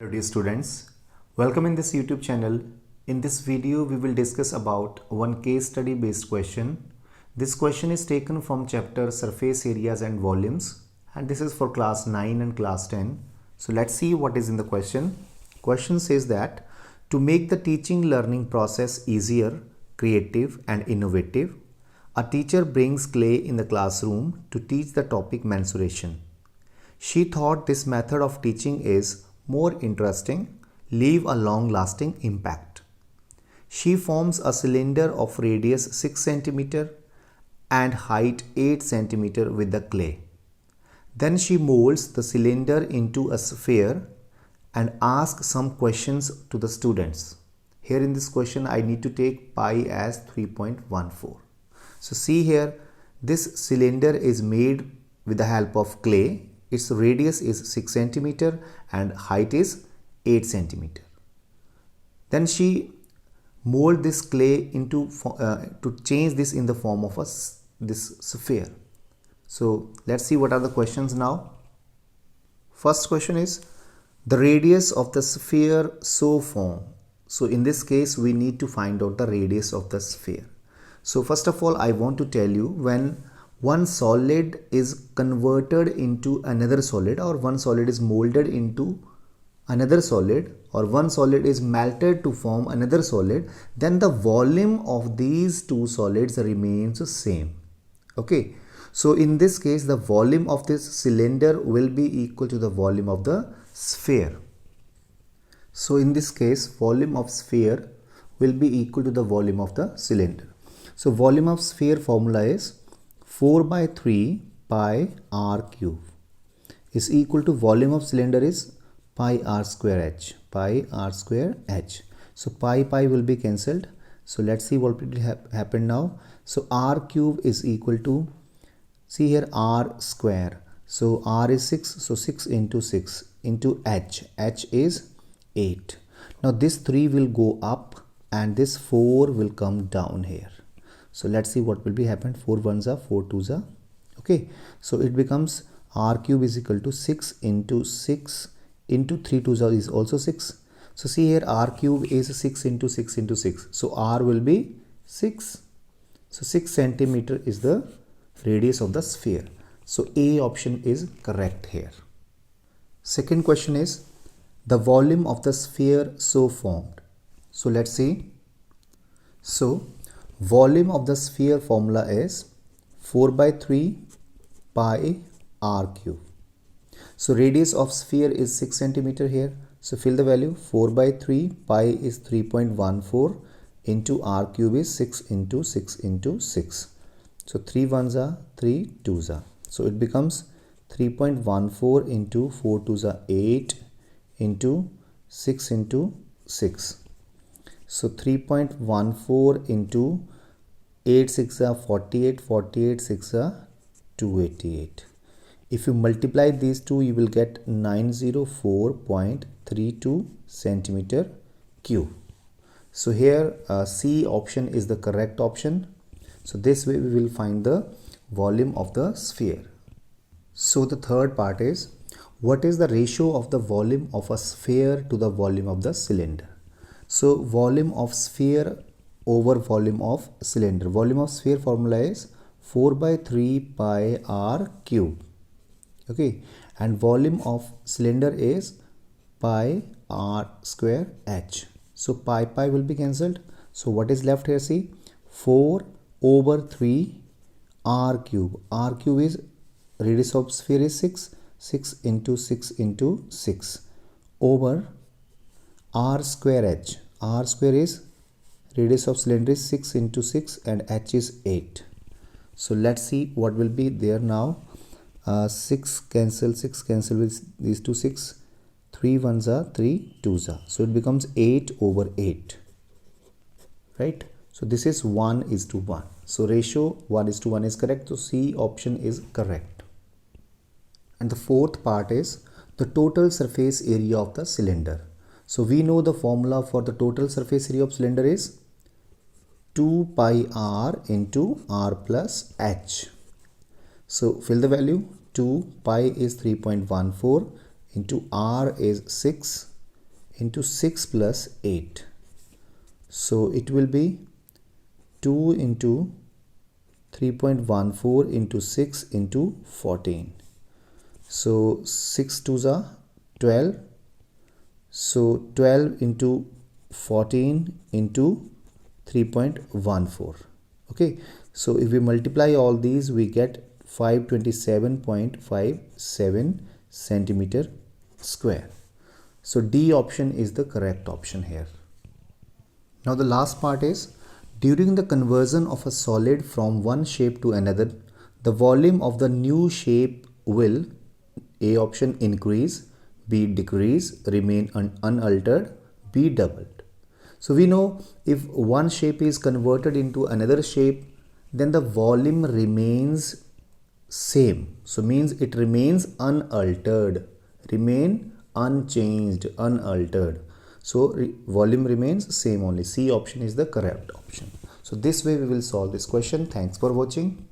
Hello dear students, welcome in this YouTube channel. In this video we will discuss about one case study based question. This question is taken from chapter surface areas and volumes and this is for class 9 and class 10. So let's see what is in the question. Question says that to make the teaching learning process easier, creative and innovative, a teacher brings clay in the classroom to teach the topic mensuration. She thought this method of teaching is more interesting, leave a long-lasting impact. She forms a cylinder of radius 6 cm and height 8 cm with the clay. Then she molds the cylinder into a sphere and asks some questions to the students. Here in this question I need to take pi as 3.14. So see here, this cylinder is made with the help of clay. Its radius is 6 cm and height is 8 cm. Then she mold this clay into to change this in the form of this sphere. So let's see what are the questions now. First question is the radius of the sphere so formed. So in this case we need to find out the radius of the sphere. So first of all I want to tell you, when one solid is converted into another solid, or one solid is molded into another solid, or one solid is melted to form another solid, then the volume of these two solids remains the same. Okay, so in this case the volume of this cylinder will be equal to the volume of the sphere. So in this case volume of sphere will be equal to the volume of the cylinder. So volume of sphere formula is 4 by 3 pi r cube is equal to volume of cylinder is pi r square h, pi r square h. So pi will be cancelled. So let's see what will happen now. So r cube is equal to, see here, r square. So r is 6, so 6 into 6 into h, h is 8. Now this 3 will go up and this 4 will come down here. So let's see what will be happened. 4 ones are 4 twos are. Okay, so it becomes r cube is equal to 6 into 6 into 3 twos are is also 6. So see here, r cube is 6 into 6 into 6. So r will be 6. So 6 centimeter is the radius of the sphere. So A option is correct here. Second question is the volume of the sphere so formed. So let's see. So volume of the sphere formula is 4 by 3 pi r cube. So radius of sphere is 6 centimeter here. So fill the value. 4 by 3 pi is 3.14 into r cube is 6 into 6 into 6. So 3 ones are 3 twos are. So it becomes 3.14 into 4 twos are 8 into 6 into 6. So 3.14 into 8 6 are 48, 48 6 are 288. If you multiply these two, you will get 904.32 centimeter cube. So here C option is the correct option. So this way we will find the volume of the sphere. So the third part is, what is the ratio of the volume of a sphere to the volume of the cylinder? So volume of sphere over volume of cylinder. Volume of sphere formula is 4 by 3 pi r cube. Okay, and volume of cylinder is pi r square h. So pi will be cancelled. So what is left here? See, 4 over 3 r cube. R cube is radius of sphere is 6. 6 into 6 into 6 over r square h. R square is radius of cylinder is 6 into 6 and h is 8. So let's see what will be there now. 6 cancel with these two 6. 3 ones are 3 twos are. So it becomes 8 over 8. Right? So this is 1 is to 1. So ratio 1 is to 1 is correct. So C option is correct. And the fourth part is the total surface area of the cylinder. So we know the formula for the total surface area of cylinder is 2 pi r into r plus h. So fill the value. 2 pi is 3.14 into r is 6 into 6 plus 8. So it will be 2 into 3.14 into 6 into 14. So 6 2s are 12. So 12 into 14 into 3.14. Okay, so if we multiply all these, we get 527.57 centimeter square. So D option is the correct option here. Now the last part is, during the conversion of a solid from one shape to another, the volume of the new shape will, A option, increase, B decrease, remain unaltered, B doubled. So we know if one shape is converted into another shape, then the volume remains same. So means it remains unaltered, remain unchanged, unaltered. So volume remains same only. C option is the correct option. So this way we will solve this question. Thanks for watching.